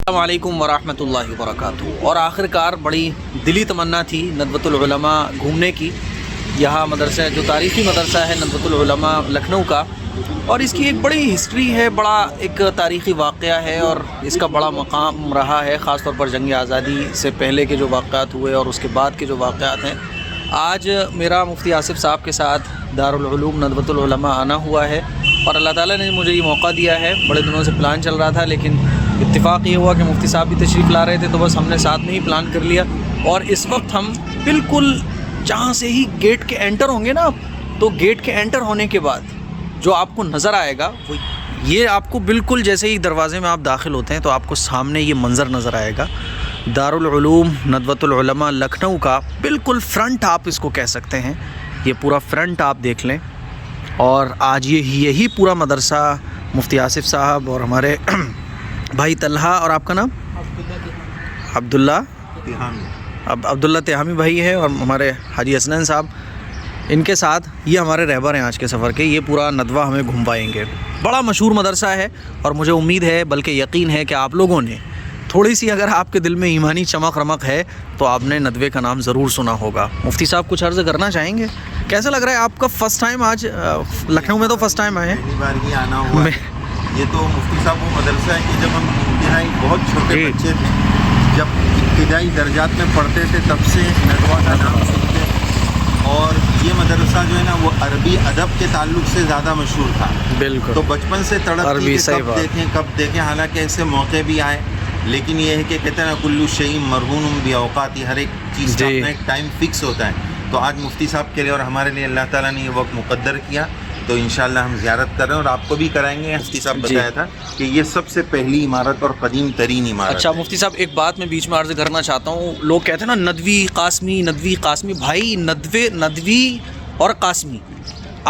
السلام علیکم ورحمۃ اللہ وبرکاتہ۔ اور آخر کار بڑی دلی تمنا تھی ندوۃ العلماء گھومنے کی۔ یہاں مدرسہ جو تاریخی مدرسہ ہے ندوۃ العلماء لکھنؤ کا، اور اس کی ایک بڑی ہسٹری ہے، بڑا ایک تاریخی واقعہ ہے، اور اس کا بڑا مقام رہا ہے، خاص طور پر جنگ آزادی سے پہلے کے جو واقعات ہوئے اور اس کے بعد کے جو واقعات ہیں۔ آج میرا مفتی آصف صاحب کے ساتھ دارالعلوم ندوۃ العلماء آنا ہوا ہے، اور اللہ تعالیٰ نے مجھے یہ موقع دیا ہے۔ بڑے دنوں سے پلان چل رہا تھا، لیکن اتفاق یہ ہوا کہ مفتی صاحب بھی تشریف لا رہے تھے، تو بس ہم نے ساتھ میں ہی پلان کر لیا۔ اور اس وقت ہم بالکل جہاں سے ہی گیٹ کے انٹر ہوں گے نا آپ، تو گیٹ کے انٹر ہونے کے بعد جو آپ کو نظر آئے گا وہ یہ، آپ کو بالکل جیسے ہی دروازے میں آپ داخل ہوتے ہیں تو آپ کو سامنے یہ منظر نظر آئے گا، دارالعلوم ندوۃ العلماء لکھنؤ کا بالکل فرنٹ آپ اس کو کہہ سکتے ہیں۔ یہ پورا فرنٹ آپ دیکھ لیں، اور آج یہی پورا مدرسہ مفتی آصف صاحب اور ہمارے بھائی طلحہ، اور آپ کا نام عبداللہ تیہامی بھائی ہے، اور ہمارے حاجی حسنین صاحب، ان کے ساتھ یہ ہمارے رہبر ہیں آج کے سفر کے۔ یہ پورا ندوہ ہمیں گھموائیں گے۔ بڑا مشہور مدرسہ ہے، اور مجھے امید ہے بلکہ یقین ہے کہ آپ لوگوں نے تھوڑی سی اگر آپ کے دل میں ایمانی چمک رمک ہے تو آپ نے ندوے کا نام ضرور سنا ہوگا۔ مفتی صاحب کچھ عرض کرنا چاہیں گے؟ کیسا لگ رہا ہے آپ کا فرسٹ ٹائم آج لکھنؤ میں؟ تو فرسٹ ٹائم آئے ہیں، پہلی بار ہی آنا ہوا ہے۔ یہ تو مفتی صاحب وہ مدرسہ ہے کہ جب ہم انتہائی بہت چھوٹے بچے تھے، جب ابتدائی درجات میں پڑھتے تھے، تب سے ندوہ کا نام سنتے، اور یہ مدرسہ جو ہے نا وہ عربی ادب کے تعلق سے زیادہ مشہور تھا۔ بالکل، تو بچپن سے تڑپ تھی کہ کب دیکھیں، حالانکہ ایسے موقع بھی آئے، لیکن یہ ہے کہ کہتے ہیں نا کلو شیء مرہون باوقات، ہر ایک چیز کا اپنا ایک ٹائم فکس ہوتا ہے۔ تو آج مفتی صاحب کے لیے اور ہمارے لیے اللہ تعالیٰ نے یہ وقت مقدر کیا، تو انشاءاللہ ہم زیارت کر رہے ہیں، اور آپ کو بھی کرائیں گے۔ مفتی صاحب بتایا تھا کہ یہ سب سے پہلی عمارت اور قدیم ترین عمارت۔ اچھا مفتی صاحب، ایک بات میں بیچ میں عرض کرنا چاہتا ہوں۔ لوگ کہتے ہیں نا ندوی قاسمی، ندوی قاسمی۔ بھائی ندوی اور قاسمی،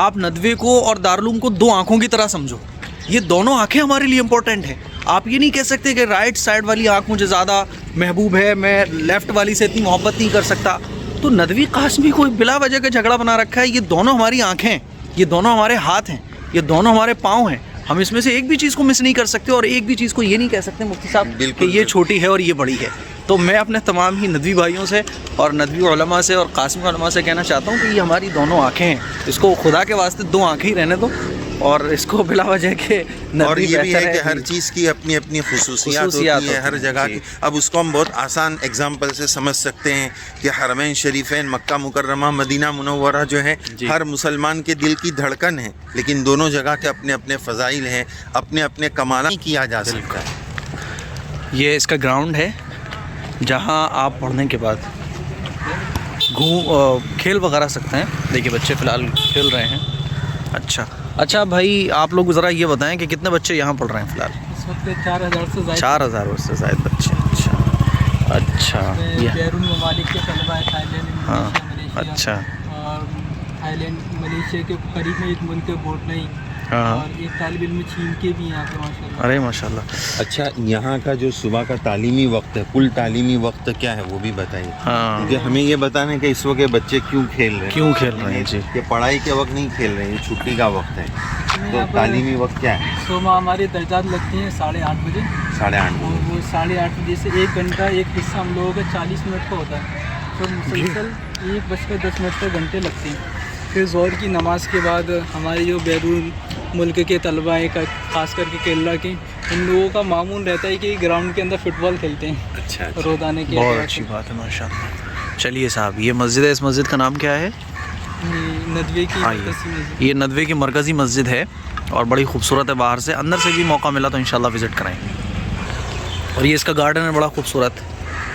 آپ ندوے کو اور دارالعلوم کو دو آنکھوں کی طرح سمجھو۔ یہ دونوں آنکھیں ہمارے لیے امپورٹنٹ ہیں۔ آپ یہ نہیں کہہ سکتے کہ رائٹ سائڈ والی آنکھ مجھے زیادہ محبوب ہے، میں لیفٹ والی سے اتنی محبت نہیں کر سکتا۔ تو ندوی قاسمی کوئی بلا وجہ کا جھگڑا بنا رکھا ہے۔ یہ دونوں ہماری آنکھیں ہیں، یہ دونوں ہمارے ہاتھ ہیں، یہ دونوں ہمارے پاؤں ہیں۔ ہم اس میں سے ایک بھی چیز کو مس نہیں کر سکتے، اور ایک بھی چیز کو یہ نہیں کہہ سکتے مفتی صاحب کہ یہ چھوٹی ہے اور یہ بڑی ہے۔ تو میں اپنے تمام ہی ندوی بھائیوں سے اور ندوی علماء سے اور قاسمی علماء سے کہنا چاہتا ہوں کہ یہ ہماری دونوں آنکھیں ہیں۔ اس کو خدا کے واسطے دو آنکھیں ہی رہنے دو، اور اس کو بلا وجہ کہ اور یہ بھی ہے کہ ہر چیز کی اپنی اپنی خصوصیات ہوتی ہیں ہر جگہ کی۔ اب اس کو ہم بہت آسان اگزامپل سے سمجھ سکتے ہیں کہ حرمین شریفین مکہ مکرمہ مدینہ منورہ جو ہے ہر مسلمان کے دل کی دھڑکن ہے، لیکن دونوں جگہ کے اپنے اپنے فضائل ہیں، اپنے اپنے کمالات کیا جا سکتا ہے۔ یہ اس کا گراؤنڈ ہے جہاں آپ پڑھنے کے بعد کھیل وغیرہ سکتے ہیں۔ دیکھیے بچے فی الحال کھیل رہے ہیں۔ اچھا بھائی، آپ لوگ ذرا یہ بتائیں کہ کتنے بچے یہاں پڑھ رہے ہیں فی الحال؟ اس وقت 4000 سے زائد 4000 سے زائد بچے۔ اچھا بیرون ممالک کے طلبہ ہیں، تھائی لینڈ، ملیشیا، اچھا، اور تھائی لینڈ ملیشیا کے قریب میں ایک ملک ہے بورڈنئی، اور ایک طالب علم چین کے بھی یہاں پہ ماشاءاللہ۔ ارے ماشاءاللہ۔ اچھا، یہاں کا جو صبح کا تعلیمی وقت ہے، کل تعلیمی وقت کیا ہے وہ بھی بتائیے، کیونکہ ہمیں یہ بتانا ہے کہ اس وقت بچے کیوں کھیل رہے ہیں۔ جی، کہ پڑھائی کے وقت نہیں کھیل رہے ہیں، یہ چھٹی کا وقت ہے، تو تعلیمی وقت کیا ہے؟ صبح ہمارے درجات لگتے ہیں 8:30 بجے، 8:30 اور وہ 8:30 بجے سے 1 گھنٹہ ایک حصہ ہم لوگوں کا 40 منٹ کا ہوتا ہے، تو مسلسل 1:10 تک گھنٹے لگتے ہیں۔ پھر ظہر کی نماز کے بعد ہمارے جو بیرون ملک کے طلبہ ہیں، خاص کر کے کیرلا کے، ان لوگوں کا معمول رہتا ہے کہ گراؤنڈ کے اندر فٹ بال کھیلتے ہیں۔ اچھا، روزانے کے بہت اچھی بات ہے ماشاءاللہ۔ چلیے صاحب، یہ مسجد ہے، اس مسجد کا نام کیا ہے؟ ندوے کی مرکزی مسجد۔ یہ ندوے کی مرکزی مسجد ہے، اور بڑی خوبصورت ہے۔ باہر سے اندر سے بھی موقع ملا تو انشاءاللہ وزٹ کرائیں گے۔ اور یہ اس کا گارڈن ہے بڑا خوبصورت،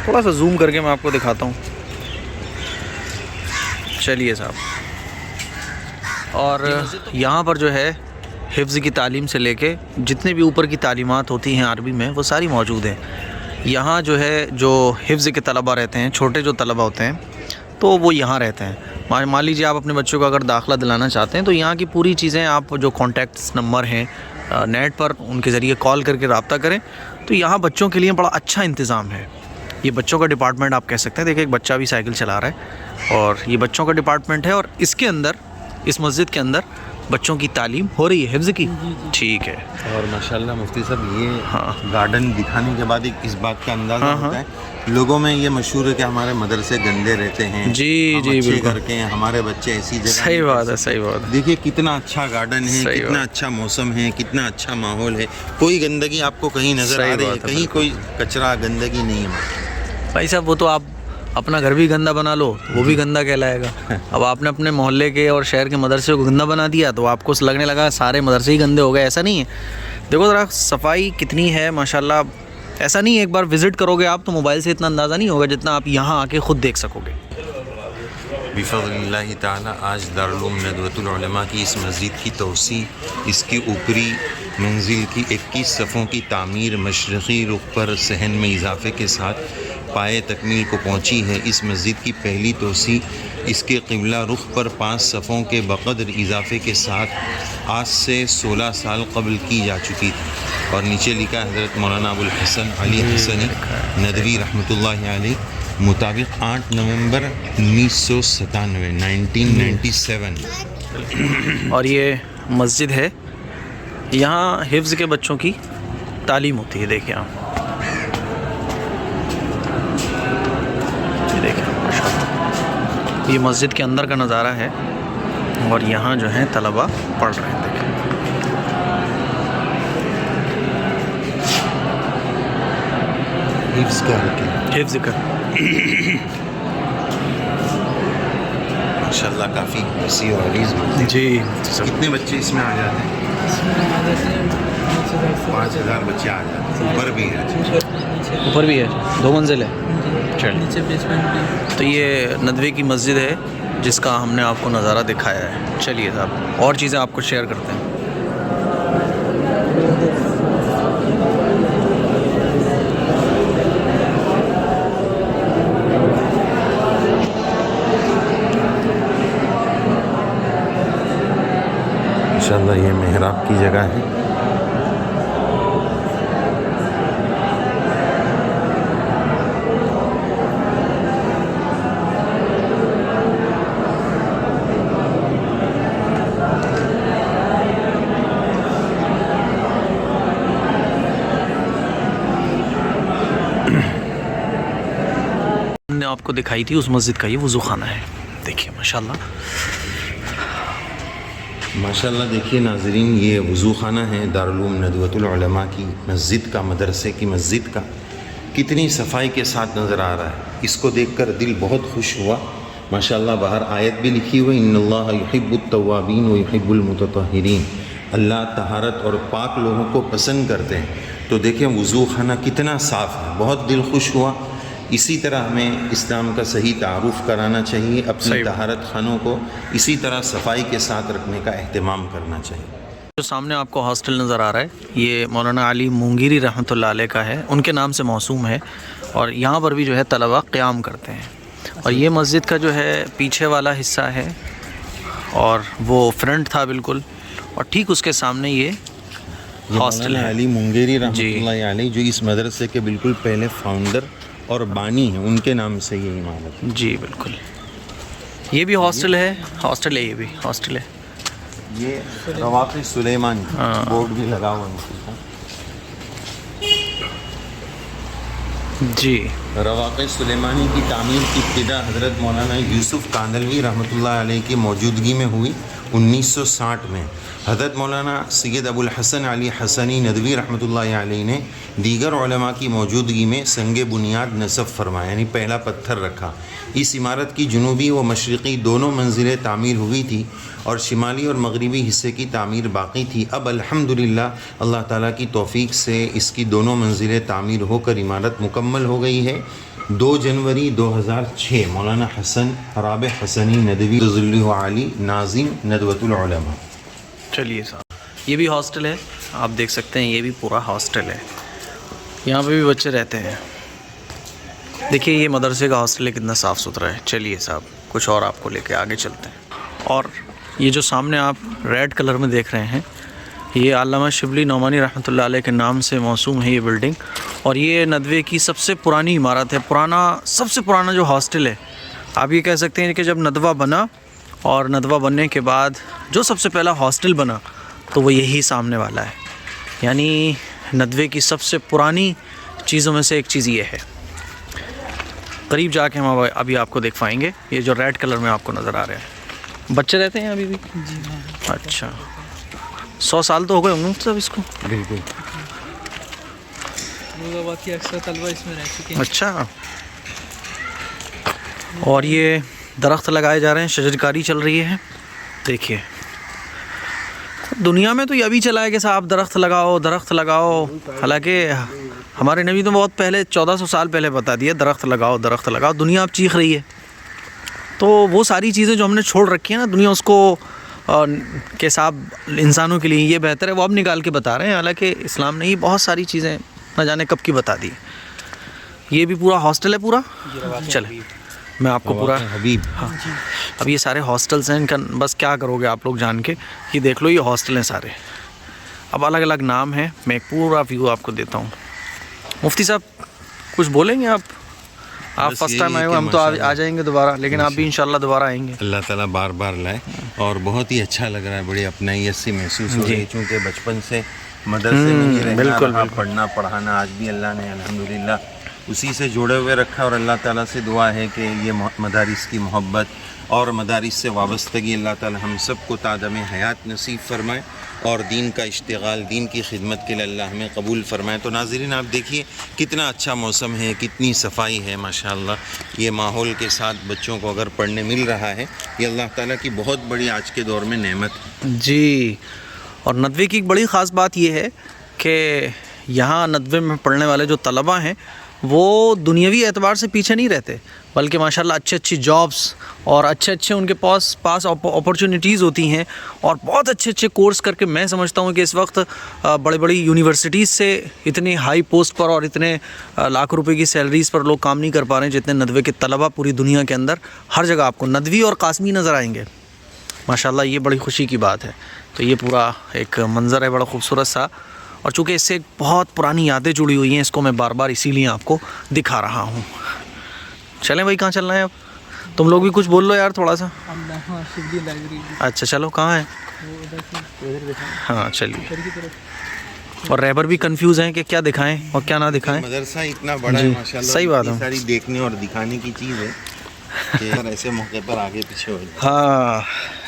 تھوڑا سا زوم کر کے میں آپ کو دکھاتا ہوں۔ چلیے صاحب، اور یہاں پر جو ہے حفظ کی تعلیم سے لے کے جتنے بھی اوپر کی تعلیمات ہوتی ہیں عربی میں، وہ ساری موجود ہیں یہاں۔ جو ہے جو حفظ کے طلبہ رہتے ہیں، چھوٹے جو طلبہ ہوتے ہیں، تو وہ یہاں رہتے ہیں۔ مان لیجیے آپ اپنے بچوں کو اگر داخلہ دلانا چاہتے ہیں تو یہاں کی پوری چیزیں، آپ جو کانٹیکٹس نمبر ہیں نیٹ پر، ان کے ذریعے کال کر کے رابطہ کریں۔ تو یہاں بچوں کے لیے بڑا اچھا انتظام ہے۔ یہ بچوں کا ڈپارٹمنٹ آپ کہہ سکتے ہیں۔ دیکھیں ایک بچہ بھی سائیکل چلا رہا ہے، اور یہ بچوں کا ڈپارٹمنٹ ہے، اور اس کے اندر، اس مسجد کے اندر بچوں کی تعلیم ہو رہی ہے حفظ کی؟ ٹھیک ہے. اور ماشاءاللہ مفتی صاحب یہ ہاں گارڈن دکھانے کے بعد ایک اس بات کا اندازہ ہوتا ہے لوگوں میں یہ مشہور ہے کہ ہمارے مدرسے گندے رہتے ہیں, جی ہم جی اچھے بالکل کر کے ہیں, ہمارے بچے ایسی جگہ صحیح بات ہے صحیح بات ہے. دیکھیے کتنا اچھا گارڈن ہے, صحیح کتنا بات. اچھا موسم ہے, کتنا اچھا ماحول ہے, کوئی گندگی آپ کو کہیں نظر صحیح آ رہی ہے, بات ہے, کہیں کوئی کچرا گندگی نہیں ہے. بھائی صاحب وہ تو آپ اپنا گھر بھی گندا بنا لو وہ بھی گندا کہلائے گا. اب آپ نے اپنے محلے کے اور شہر کے مدرسے کو گندا بنا دیا تو آپ کو لگنے لگا سارے مدرسے ہی گندے ہو گئے. ایسا نہیں ہے. دیکھو ذرا صفائی کتنی ہے ماشاءاللہ. ایسا نہیں ہے ایک بار وزٹ کرو گے آپ تو موبائل سے اتنا اندازہ نہیں ہوگا جتنا آپ یہاں آ کے خود دیکھ سکو گے. بفضل اللہ تعالی آج دارالعلوم ندوۃ العلماء کی اس مسجد کی توسیع, اس کی اوپری منزل کی 21 صفوں کی تعمیر مشرقی رخ پر صحن میں اضافے کے ساتھ پائے تکمیل کو پہنچی ہے. اس مسجد کی پہلی توسیع اس کے قبلہ رخ پر 5 صفوں کے بقدر اضافے کے ساتھ آج سے 16 سال قبل کی جا چکی تھی. اور نیچے لکھا حضرت مولانا ابو الحسن علی حسنی ندوی رحمۃ اللہ علیہ مطابق 8 نومبر 1997. اور یہ مسجد ہے, یہاں حفظ کے بچوں کی تعلیم ہوتی ہے. دیکھیں آپ یہ دیکھیں ماشاءاللہ یہ مسجد کے اندر کا نظارہ ہے اور یہاں جو ہیں طلباء پڑھ رہے ہیں. دیکھیں حفظ کا حفظ کا ماشاءاللہ کافی وسیع و عریض مسجد. جی کتنے بچے اس میں آ جاتے ہیں؟ 5000 بچے آ جاتے ہیں. اوپر بھی ہے, اوپر بھی ہے 2 منزل ہے. چل نیچے بیسمنٹ بھی. تو یہ ندوے کی مسجد ہے جس کا ہم نے آپ کو نظارہ دکھایا ہے. چلیے صاحب اور چیزیں آپ کو شیئر کرتے ہیں. ماشاءاللہ یہ محراب کی جگہ ہے. ہم نے آپ کو دکھائی تھی اس مسجد کا یہ وضو خانہ ہے. دیکھیے ماشاءاللہ ماشاءاللہ. دیکھیے ناظرین یہ وضو خانہ ہے دارالعلوم ندوۃ العلماء کی مسجد کا, مدرسے کی مسجد کا. کتنی صفائی کے ساتھ نظر آ رہا ہے. اس کو دیکھ کر دل بہت خوش ہوا ماشاءاللہ. باہر آیت بھی لکھی ہوئی ان اللہ یحب التوابین و یحب المتطہرین. اللہ طہارت اور پاک لوگوں کو پسند کرتے ہیں. تو دیکھیں وضو خانہ کتنا صاف ہے, بہت دل خوش ہوا. اسی طرح ہمیں اسلام کا صحیح تعارف کرانا چاہیے, اپنی طہارت خانوں کو اسی طرح صفائی کے ساتھ رکھنے کا اہتمام کرنا چاہیے. جو سامنے آپ کو ہاسٹل نظر آ رہا ہے یہ مولانا علی مونگیری رحمۃ اللہ علیہ کا ہے, ان کے نام سے موسوم ہے. اور یہاں پر بھی جو ہے طلباء قیام کرتے ہیں. اور یہ مسجد کا جو ہے پیچھے والا حصہ ہے اور وہ فرنٹ تھا بالکل, اور ٹھیک اس کے سامنے یہ ہاسٹل ہے. علی مونگیری رحمۃ اللہ علیہ جو اس مدرسے کے بالکل پہلے فاؤنڈر اور بانی ہیں, ان کے نام سے یہ عمارت ہے. جی بالکل. یہ بھی ہاسٹل ہے, ہاسٹل ہے, یہ بھی ہاسٹل ہے. یہ رواق سلیمان بورڈ بھی لگا ہوا ہے. جی رواق سلیمانی کی تعمیر کی ابتدا حضرت مولانا یوسف کاندلوی رحمۃ اللہ علیہ کی موجودگی میں ہوئی 1960 میں. حضرت مولانا سید ابو الحسن علی حسنی ندوی رحمۃ اللہ علیہ نے دیگر علماء کی موجودگی میں سنگ بنیاد نصب فرمایا, یعنی پہلا پتھر رکھا. اس عمارت کی جنوبی و مشرقی دونوں منزلیں تعمیر ہوئی تھی اور شمالی اور مغربی حصے کی تعمیر باقی تھی. اب الحمدللہ اللہ تعالیٰ کی توفیق سے اس کی دونوں منزلیں تعمیر ہو کر عمارت مکمل ہو گئی ہے. 2 جنوری 2006 مولانا حسن رابع حسنی ندوی رضی علی ناظم ندوۃ العلماء. چلیے صاحب یہ بھی ہاسٹل ہے, آپ دیکھ سکتے ہیں یہ بھی پورا ہاسٹل ہے. یہاں پہ بھی بچے رہتے ہیں. دیکھیے یہ مدرسے کا ہاسٹل ہے, کتنا صاف ستھرا ہے. چلیے صاحب کچھ اور آپ کو لے کے آگے چلتے ہیں. اور یہ جو سامنے آپ ریڈ کلر میں دیکھ رہے ہیں یہ علامہ شبلی نعمانی رحمۃ اللہ علیہ کے نام سے موسوم ہے یہ بلڈنگ. اور یہ ندوے کی سب سے پرانی عمارت ہے, سب سے پرانا جو ہاسٹل ہے. آپ یہ کہہ سکتے ہیں کہ جب ندوہ بنا اور ندوہ بننے کے بعد جو سب سے پہلا ہاسٹل بنا تو وہ یہی سامنے والا ہے. یعنی ندوے کی سب سے پرانی چیزوں میں سے ایک چیز یہ ہے. قریب جا کے ہم ابھی آپ کو دکھائیں گے. یہ جو ریڈ کلر میں آپ کو نظر آ رہے ہیں, بچے رہتے ہیں ابھی بھی؟ جی ہاں. اچھا, 100 سال تو ہو گئے ہوں گے سب اس کو. بالکل. مراد آباد کے اکثر طلبہ اس میں رہ چکے ہیں. اچھا. اور یہ درخت لگائے جا رہے ہیں, شجرکاری چل رہی ہے. دیکھیے دنیا میں تو یہ ابھی چلا ہے کہ صاحب درخت لگاؤ درخت لگاؤ, حالانکہ ہمارے نبی تو بہت پہلے 1400 سال پہلے بتا دیا درخت لگاؤ درخت لگاؤ. دنیا اب چیخ رہی ہے. تو وہ ساری چیزیں جو ہم نے چھوڑ رکھی ہیں نا, دنیا اس کو کہ صاحب انسانوں کے لیے یہ بہتر ہے, وہ اب نکال کے بتا رہے ہیں. حالانکہ اسلام نے ہی بہت ساری چیزیں نہ جانے کب کی بتا دی. یہ بھی پورا ہاسٹل ہے پورا. چلیں میں آپ کو پورا حبیب. ہاں, اب یہ سارے ہاسٹلس ہیں, ان کا بس کیا کرو گے آپ لوگ جان کے. یہ دیکھ لو, یہ ہاسٹل ہیں سارے. اب الگ الگ نام ہیں, میں ایک پورا ویو آپ کو دیتا ہوں. مفتی صاحب کچھ بولیں گے آپ فرسٹ ٹائم آئے ہو, ہم تو آ جائیں گے دوبارہ, لیکن آپ بھی انشاءاللہ دوبارہ آئیں گے. اللہ تعالیٰ بار بار لائے, اور بہت ہی اچھا لگ رہا ہے, بڑی اپنائیت سی محسوس ہو رہی ہے, چونکہ بچپن سے مدرسے میں ہی رہنا رہا, پڑھنا پڑھانا, آج بھی اللہ نے الحمدللہ اسی سے جوڑے ہوئے رکھا. اور اللہ تعالیٰ سے دعا ہے کہ یہ مدارس کی محبت اور مدارس سے وابستگی اللہ تعالیٰ ہم سب کو تعدم حیات نصیب فرمائے, اور دین کا اشتغال, دین کی خدمت کے لیے اللہ ہمیں قبول فرمائے. تو ناظرین آپ دیکھیے کتنا اچھا موسم ہے, کتنی صفائی ہے ماشاءاللہ. یہ ماحول کے ساتھ بچوں کو اگر پڑھنے مل رہا ہے, یہ اللہ تعالیٰ کی بہت بڑی آج کے دور میں نعمت ہے. جی. اور ندوے کی ایک بڑی خاص بات یہ ہے کہ یہاں ندوے میں پڑھنے والے جو طلباء ہیں وہ دنیاوی اعتبار سے پیچھے نہیں رہتے, بلکہ ماشاءاللہ اچھی جابس اور اچھے ان کے پاس اپرچونیٹیز ہوتی ہیں, اور بہت اچھے کورس کر کے میں سمجھتا ہوں کہ اس وقت بڑی یونیورسٹیز سے اتنی ہائی پوسٹ پر اور اتنے لاکھ روپے کی سیلریز پر لوگ کام نہیں کر پا رہے ہیں جتنے ندوے کے طلباء پوری دنیا کے اندر. ہر جگہ آپ کو ندوی اور قاسمی نظر آئیں گے ماشاءاللہ. یہ بڑی خوشی کی بات ہے. تو یہ پورا ایک منظر ہے بڑا خوبصورت سا, اور چونکہ اس سے ایک بہت پرانی یادیں جڑی ہوئی ہیں, اس کو میں بار بار اسی لیے آپ کو دکھا رہا ہوں. چلیں بھائی, کہاں چلنا ہے اب؟ تم لوگ بھی کچھ بول لو یار تھوڑا سا. شبلی لائبریری. اچھا چلو, کہاں ہے؟ ہاں چلیے. اور رہبر بھی کنفیوز ہیں کہ کیا دکھائیں اور کیا نہ دکھائیں. مدرسہ اتنا بڑا ہے ماشاءاللہ, صحیح بات ہے, ساری دیکھنے اور دکھانے کی چیز ہے کہ ایسے موقع پر آگے پیچھے ہو جائے. ہاں,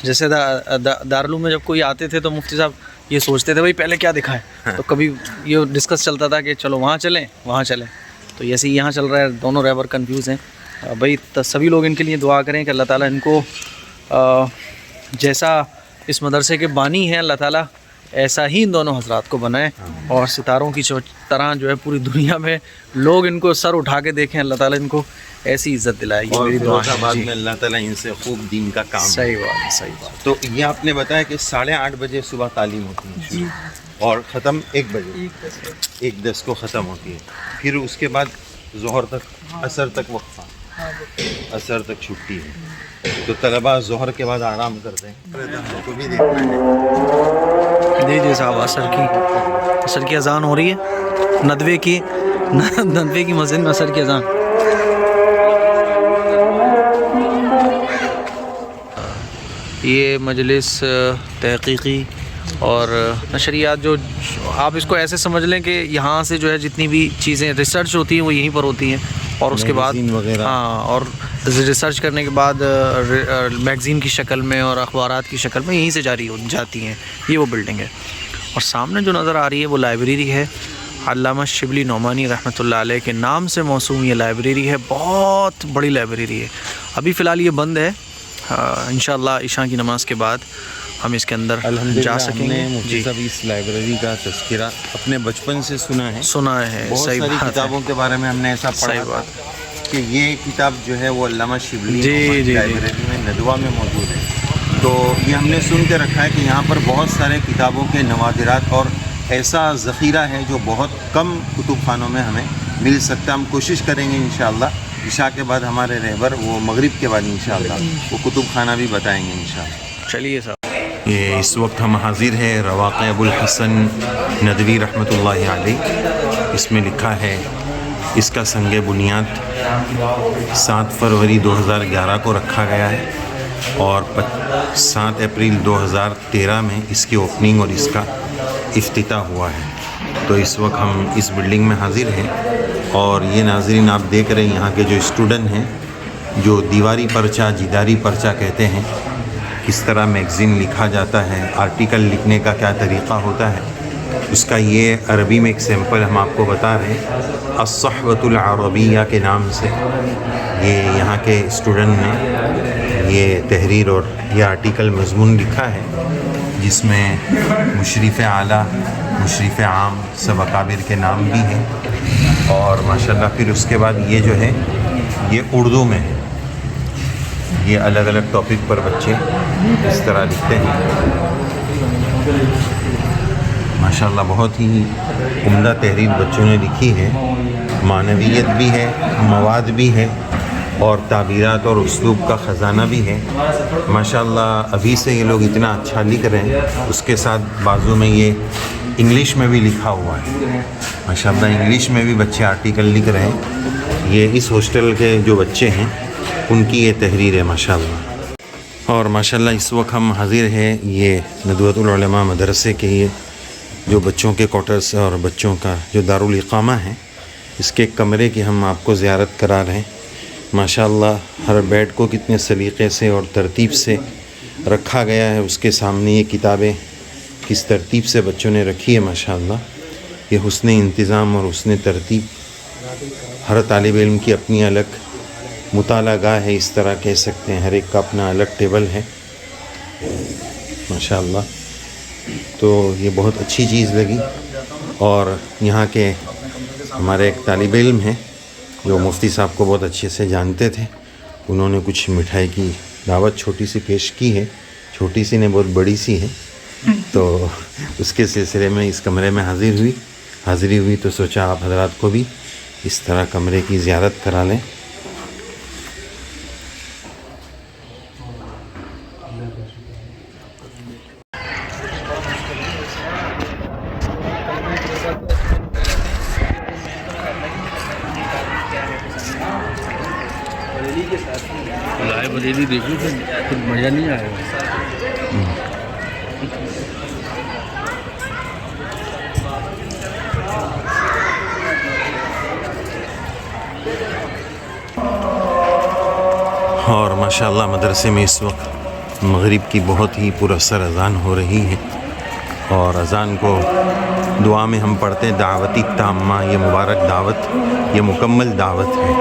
جیسے دارالعلوم میں جب کوئی آتے تھے تو مفتی صاحب یہ سوچتے تھے بھائی پہلے کیا دکھائیں, تو کبھی یہ ڈسکس چلتا تھا کہ چلو وہاں چلیں وہاں چلیں. تو ایسے ہی یہاں چل رہا ہے, دونوں رہبر کنفیوز ہیں بھائی. سبھی لوگ ان کے لیے دعا کریں کہ اللہ تعالیٰ ان کو جیسا اس مدرسے کے بانی ہیں اللہ تعالیٰ ایسا ہی ان دونوں حضرات کو بنائے, اور ستاروں کی طرح جو ہے پوری دنیا میں لوگ ان کو سر اٹھا کے دیکھیں. اللہ تعالیٰ ان کو ایسی عزت دلائے. یہ میری دعا ہے. بعد میں اللہ تعالیٰ ان سے خوب دین کا کام. صحیح بات ہے, صحیح بات. تو یہ آپ نے بتایا کہ 8:30 بجے صبح تعلیم ہوتی ہے اور ختم 1 بجے, 1:10 کو ختم ہوتی ہے. پھر اس کے بعد ظہر تک, عصر تک وقفہ, عصر تک چھٹی ہے. تو طلباء ظہر کے بعد آرام کرتے ہیں. کو بھی دیکھنا ہے. جی صاحب, عصر کی اذان ہو رہی ہے. ندوے کی مسجد میں عصر کی اذان. یہ مجلس تحقیقی اور نشریات, جو آپ اس کو ایسے سمجھ لیں کہ یہاں سے جو ہے جتنی بھی چیزیں ریسرچ ہوتی ہیں وہ یہیں پر ہوتی ہیں, اور اس کے بعد ہاں, اور ریسرچ کرنے کے بعد میگزین کی شکل میں اور اخبارات کی شکل میں یہیں سے جاری ہو جاتی ہیں. یہ وہ بلڈنگ ہے. اور سامنے جو نظر آ رہی ہے وہ لائبریری ہے. علامہ شبلی نعمانی رحمۃ اللہ علیہ کے نام سے موسوم یہ لائبریری ہے. بہت بڑی لائبریری ہے. ابھی فی الحال یہ بند ہے. انشاءاللہ عشاء کی نماز کے بعد ہم اس کے اندر جا سکیں گے. جی صاحب, اس لائبریری کا تذکرہ اپنے بچپن سے سنا ہے. بہت ساری کتابوں کے بارے میں ہم نے ایسا پڑھا تھا کہ یہ کتاب جو ہے وہ علامہ شبلی لائبریری میں ندوہ میں موجود ہے. تو یہ ہم نے سن کے رکھا ہے کہ یہاں پر بہت سارے کتابوں کے نوادرات اور ایسا ذخیرہ ہے جو بہت کم کتب خانوں میں ہمیں مل سکتا ہے. ہم کوشش کریں گے انشاءاللہ. عشاء کے بعد ہمارے رہبر وہ مغرب کے بعد انشاءاللہ وہ کتب خانہ بھی بتائیں گے انشاءاللہ. چلیے صاحب. یہ اس وقت ہم حاضر ہے رواقع ابو الحسن ندوی رحمۃ اللہ علیہ. اس میں لکھا ہے اس کا سنگ بنیاد 7 فروری 2011 کو رکھا گیا ہے. اور 7 اپریل 2013 میں اس کی اوپننگ اور اس کا افتتاح ہوا ہے. تو اس وقت ہم اس بلڈنگ میں حاضر ہیں اور یہ ناظرین آپ دیکھ رہے ہیں یہاں کے جو اسٹوڈنٹ ہیں جو دیواری پرچہ جداری پرچہ کہتے ہیں، کس طرح میگزین لکھا جاتا ہے، آرٹیکل لکھنے کا کیا طریقہ ہوتا ہے، اس کا یہ عربی میں ایک سیمپل ہم آپ کو بتا رہے ہیں. الصحوۃ العربیہ کے نام سے یہ یہاں کے اسٹوڈنٹ نے یہ تحریر اور یہ آرٹیکل مضمون لکھا ہے، جس میں مشرف اعلیٰ مشرف عام سب اکابر کے نام بھی ہیں. اور ماشاءاللہ پھر اس کے بعد یہ جو ہے یہ اردو میں ہے. یہ الگ الگ ٹاپک پر بچے اس طرح لکھتے ہیں. ماشاءاللہ بہت ہی عمدہ تحریر بچوں نے لکھی ہے، معنویت بھی ہے، مواد بھی ہے اور تعبیرات اور اسلوب کا خزانہ بھی ہے. ماشاءاللہ ابھی سے یہ لوگ اتنا اچھا لکھ رہے ہیں، اس کے ساتھ بازو میں یہ انگلش میں بھی لکھا ہوا ہے. ماشاءاللہ انگلش میں بھی بچے آرٹیکل لکھ رہے ہیں. یہ اس ہاسٹل کے جو بچے ہیں ان کی یہ تحریر ہے ماشاءاللہ. اور ماشاءاللہ اس وقت ہم حاضر ہیں یہ ندوۃ العلماء مدرسے کے یہ جو بچوں کے کوارٹرز اور بچوں کا جو دارالاقامہ ہے، اس کے کمرے کی ہم آپ کو زیارت کرا رہے ہیں. ماشاءاللہ ہر بیڈ کو کتنے سلیقے سے اور ترتیب سے رکھا گیا ہے، اس کے سامنے یہ کتابیں کس ترتیب سے بچوں نے رکھی ہے. ماشاءاللہ یہ حسن انتظام اور حسن ترتیب، ہر طالب علم کی اپنی الگ مطالعہ گاہ ہے، اس طرح کہہ سکتے ہیں. ہر ایک کا اپنا الگ ٹیبل ہے ماشاءاللہ. تو یہ بہت اچھی چیز لگی. اور یہاں کے ہمارے ایک طالب علم ہیں جو مفتی صاحب کو بہت اچھے سے جانتے تھے، انہوں نے کچھ مٹھائی کی دعوت چھوٹی سی پیش کی ہے. چھوٹی سی نے بہت بڑی سی ہے، تو اس کے سلسلے میں اس کمرے میں حاضری ہوئی تو سوچا آپ حضرات کو بھی اس طرح کمرے کی زیارت کرا لیں. لائے بریلی دیکھی تو کچھ مزہ نہیں آیا. اور ماشاءاللہ مدرسے میں اس وقت مغرب کی بہت ہی پراثر اذان ہو رہی ہے، اور اذان کو دعا میں ہم پڑھتے ہیں دعوتی تامہ. یہ مبارک دعوت، یہ مکمل دعوت ہے.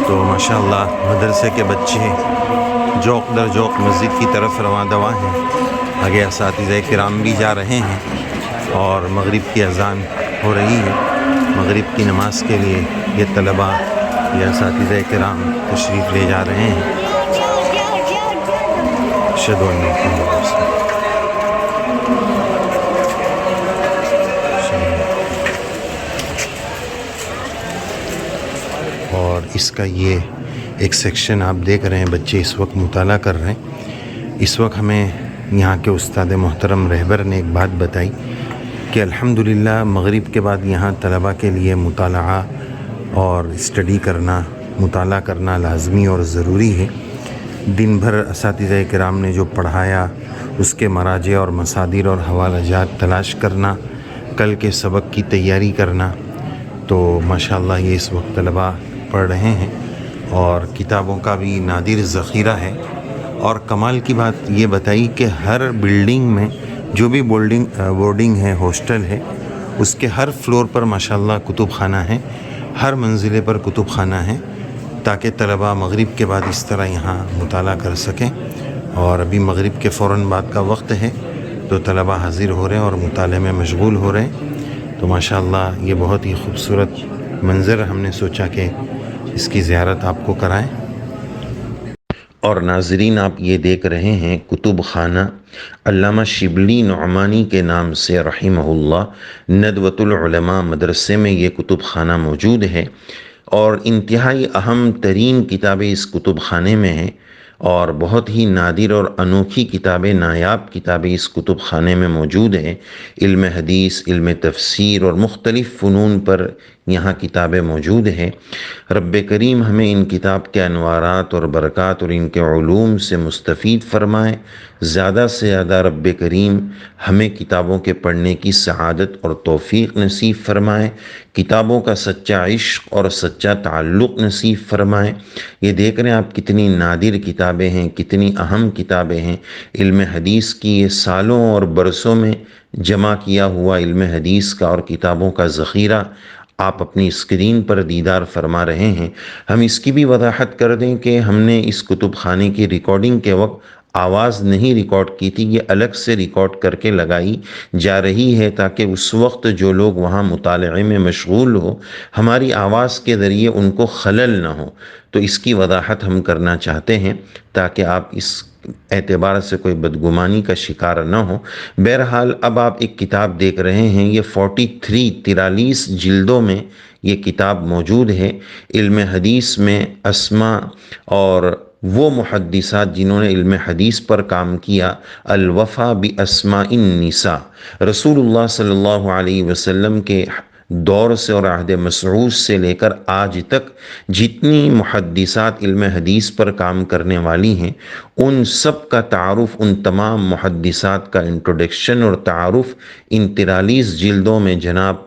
تو ماشاءاللہ مدرسے کے بچے جوق در جوق مسجد کی طرف رواں دواں ہیں. آگے اساتذہ کرام بھی جا رہے ہیں اور مغرب کی اذان ہو رہی ہے. مغرب کی نماز کے لیے یہ طلباء یا اساتذہ کرام تشریف لے جا رہے ہیں. اشہد ان لا الہ الا اللہ. اور اس کا یہ ایک سیکشن آپ دیکھ رہے ہیں، بچے اس وقت مطالعہ کر رہے ہیں. اس وقت ہمیں یہاں کے استاد محترم رہبر نے ایک بات بتائی کہ الحمدللہ مغرب کے بعد یہاں طلباء کے لیے مطالعہ اور اسٹڈی کرنا، مطالعہ کرنا لازمی اور ضروری ہے. دن بھر اساتذہ کرام نے جو پڑھایا اس کے مراجع اور مصادر اور حوالہ جات تلاش کرنا، کل کے سبق کی تیاری کرنا. تو ماشاءاللہ یہ اس وقت طلباء پڑھ رہے ہیں اور کتابوں کا بھی نادر ذخیرہ ہے. اور کمال کی بات یہ بتائی کہ ہر بلڈنگ میں جو بھی بورڈنگ ہے، ہاسٹل ہے، اس کے ہر فلور پر ماشاءاللہ کتب خانہ ہے، ہر منزلے پر کتب خانہ ہے، تاکہ طلباء مغرب کے بعد اس طرح یہاں مطالعہ کر سکیں. اور ابھی مغرب کے فوراً بعد کا وقت ہے تو طلباء حاضر ہو رہے ہیں اور مطالعے میں مشغول ہو رہے ہیں. تو ماشاءاللہ یہ بہت ہی خوبصورت منظر ہم نے سوچا کہ اس کی زیارت آپ کو کرائیں. اور ناظرین آپ یہ دیکھ رہے ہیں کتب خانہ علامہ شبلی نعمانی کے نام سے رحمہ اللہ ندوۃ العلماء مدرسے میں یہ کتب خانہ موجود ہے. اور انتہائی اہم ترین کتابیں اس کتب خانے میں ہیں، اور بہت ہی نادر اور انوکھی کتابیں، نایاب کتابیں اس کتب خانے میں موجود ہیں. علم حدیث، علم تفسیر اور مختلف فنون پر یہاں کتابیں موجود ہیں۔ رب کریم ہمیں ان کتاب کے انوارات اور برکات اور ان کے علوم سے مستفید فرمائے۔ زیادہ سے زیادہ رب کریم ہمیں کتابوں کے پڑھنے کی سعادت اور توفیق نصیب فرمائے، کتابوں کا سچا عشق اور سچا تعلق نصیب فرمائے۔ یہ دیکھ رہے ہیں آپ کتنی نادر کتابیں ہیں، کتنی اہم کتابیں ہیں۔ علم حدیث کی یہ سالوں اور برسوں میں جمع کیا ہوا علم حدیث کا اور کتابوں کا ذخیرہ آپ اپنی اسکرین پر دیدار فرما رہے ہیں۔ ہم اس کی بھی وضاحت کر دیں کہ ہم نے اس کتب خانے کی ریکارڈنگ کے وقت آواز نہیں ریکارڈ کی تھی، یہ الگ سے ریکارڈ کر کے لگائی جا رہی ہے تاکہ اس وقت جو لوگ وہاں مطالعے میں مشغول ہو ہماری آواز کے ذریعے ان کو خلل نہ ہو، تو اس کی وضاحت ہم کرنا چاہتے ہیں تاکہ آپ اس اعتبار سے کوئی بدگمانی کا شکار نہ ہو۔ بہرحال اب آپ ایک کتاب دیکھ رہے ہیں، یہ 43 جلدوں میں یہ کتاب موجود ہے۔ علم حدیث میں اسماء اور وہ محدثات جنہوں نے علم حدیث پر کام کیا، الوفا باسماء النساء، رسول اللہ صلی اللہ علیہ وسلم کے دور سے اور عہد مسعود سے لے کر آج تک جتنی محدثات علم حدیث پر کام کرنے والی ہیں ان سب کا تعارف، ان تمام محدثات کا انٹروڈکشن اور تعارف ان 43 جلدوں میں جناب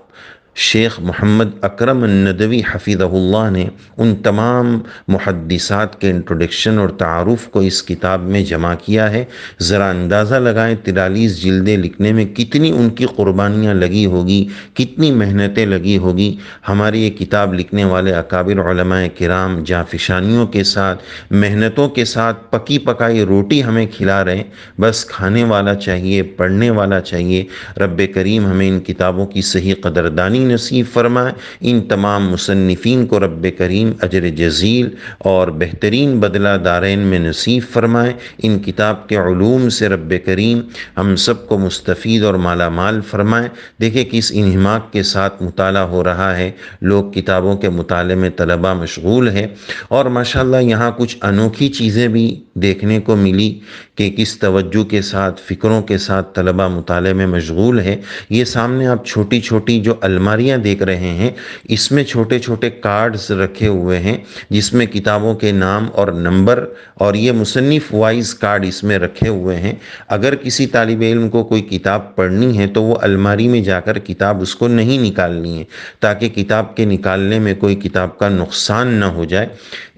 شیخ محمد اکرم الندوی حفظہ اللہ نے ان تمام محدثات کے انٹروڈکشن اور تعارف کو اس کتاب میں جمع کیا ہے۔ ذرا اندازہ لگائیں 43 جلدیں لکھنے میں کتنی ان کی قربانیاں لگی ہوگی، کتنی محنتیں لگی ہوگی۔ ہماری یہ کتاب لکھنے والے اکابر علماء کرام جانفشانیوں کے ساتھ، محنتوں کے ساتھ پکی پکائی روٹی ہمیں کھلا رہے ہیں، بس کھانے والا چاہیے، پڑھنے والا چاہیے۔ رب کریم ہمیں ان کتابوں کی صحیح قدردانی نصیب فرمائے۔ ان تمام مصنفین کو رب کریم اجر جزیل اور بہترین بدلہ دارین میں نصیب فرمائے۔ ان کتاب کے علوم سے رب کریم ہم سب کو مستفید اور مالا مال فرمائے۔ دیکھیں کس انہماک کے ساتھ مطالعہ ہو رہا ہے، لوگ کتابوں کے مطالعے میں طلبہ مشغول ہے، اور ماشاءاللہ یہاں کچھ انوکھی چیزیں بھی دیکھنے کو ملی کہ کس توجہ کے ساتھ، فکروں کے ساتھ طلبہ مطالعے میں مشغول ہے۔ یہ سامنے آپ چھوٹی چھوٹی جو الماریاں دیکھ رہے ہیں، اس میں چھوٹے چھوٹے کارڈز رکھے ہوئے ہیں جس میں کتابوں کے نام اور نمبر اور یہ مصنف وائز کارڈ اس میں رکھے ہوئے ہیں۔ اگر کسی طالب علم کو کوئی کتاب پڑھنی ہے تو وہ الماری میں جا کر کتاب اس کو نہیں نکالنی ہے تاکہ کتاب کے نکالنے میں کوئی کتاب کا نقصان نہ ہو جائے۔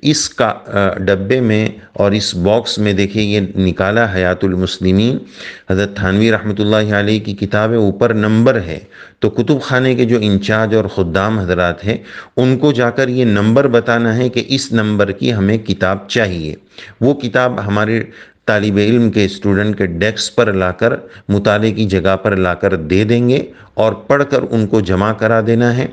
اس کا ڈبے میں اور اس باکس میں دیکھیں یہ نکالا حیات المسلمین حضرت تھانوی رحمۃ اللہ علیہ کی کتاب ہے، اوپر نمبر ہے، تو کتب خانے کے جو انچارج اور خدام حضرات ہیں ان کو جا کر یہ نمبر بتانا ہے کہ اس نمبر کی ہمیں کتاب چاہیے۔ وہ کتاب ہمارے طالب علم کے اسٹوڈنٹ کے ڈیسک پر لا کر مطالعے کی جگہ پر لا کر دے دیں گے اور پڑھ کر ان کو جمع کرا دینا ہے۔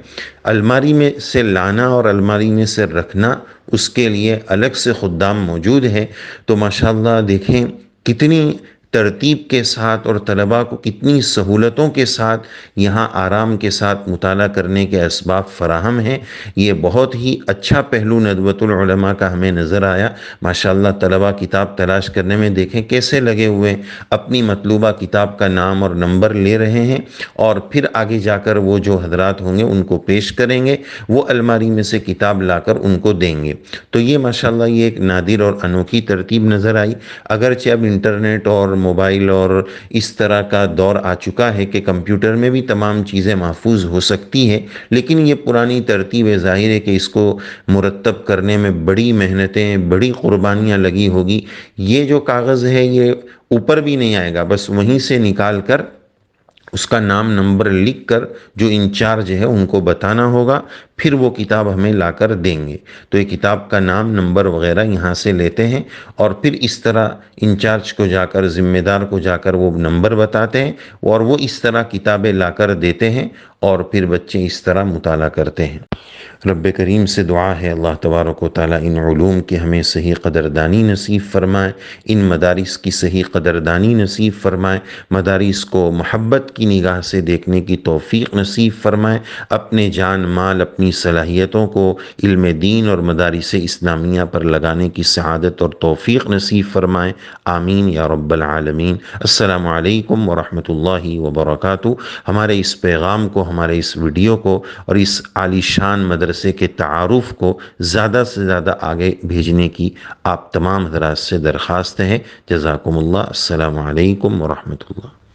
الماری میں سے لانا اور الماری میں سے رکھنا اس کے لیے الگ سے خدام موجود ہے۔ تو ماشاءاللہ دیکھیں کتنی ترتیب کے ساتھ اور طلباء کو کتنی سہولتوں کے ساتھ یہاں آرام کے ساتھ مطالعہ کرنے کے اسباب فراہم ہیں۔ یہ بہت ہی اچھا پہلو ندوۃ العلماء کا ہمیں نظر آیا۔ ماشاءاللہ طلباء کتاب تلاش کرنے میں دیکھیں کیسے لگے ہوئے، اپنی مطلوبہ کتاب کا نام اور نمبر لے رہے ہیں اور پھر آگے جا کر وہ جو حضرات ہوں گے ان کو پیش کریں گے، وہ الماری میں سے کتاب لا کر ان کو دیں گے۔ تو یہ ماشاءاللہ یہ ایک نادر اور انوکھی ترتیب نظر آئی۔ اگرچہ اب انٹرنیٹ اور موبائل اور اس طرح کا دور آ چکا ہے کہ کمپیوٹر میں بھی تمام چیزیں محفوظ ہو سکتی ہے، لیکن یہ پرانی ترتیب ہے، ظاہر ہے کہ اس کو مرتب کرنے میں بڑی محنتیں، بڑی قربانیاں لگی ہوگی۔ یہ جو کاغذ ہے یہ اوپر بھی نہیں آئے گا، بس وہیں سے نکال کر اس کا نام نمبر لکھ کر جو انچارج ہے ان کو بتانا ہوگا، پھر وہ کتاب ہمیں لا کر دیں گے۔ تو یہ کتاب کا نام نمبر وغیرہ یہاں سے لیتے ہیں اور پھر اس طرح انچارج کو جا کر، ذمہ دار کو جا کر وہ نمبر بتاتے ہیں اور وہ اس طرح کتابیں لا کر دیتے ہیں اور پھر بچے اس طرح مطالعہ کرتے ہیں۔ رب کریم سے دعا ہے اللہ تبارک و تعالیٰ ان علوم کی ہمیں صحیح قدردانی نصیب فرمائے، ان مدارس کی صحیح قدردانی نصیب فرمائے، مدارس کو محبت کی نگاہ سے دیکھنے کی توفیق نصیب فرمائے، اپنے جان مال، اپنی اپنی صلاحیتوں کو علم دین اور مدارس اسلامیہ پر لگانے کی سعادت اور توفیق نصیب فرمائیں، آمین یا رب العالمین۔ السلام علیکم ورحمۃ اللہ وبرکاتہ۔ ہمارے اس پیغام کو، ہمارے اس ویڈیو کو اور اس عالی شان مدرسے کے تعارف کو زیادہ سے زیادہ آگے بھیجنے کی آپ تمام حضرات سے درخواست ہے۔ جزاکم اللہ۔ السلام علیکم ورحمۃ اللہ۔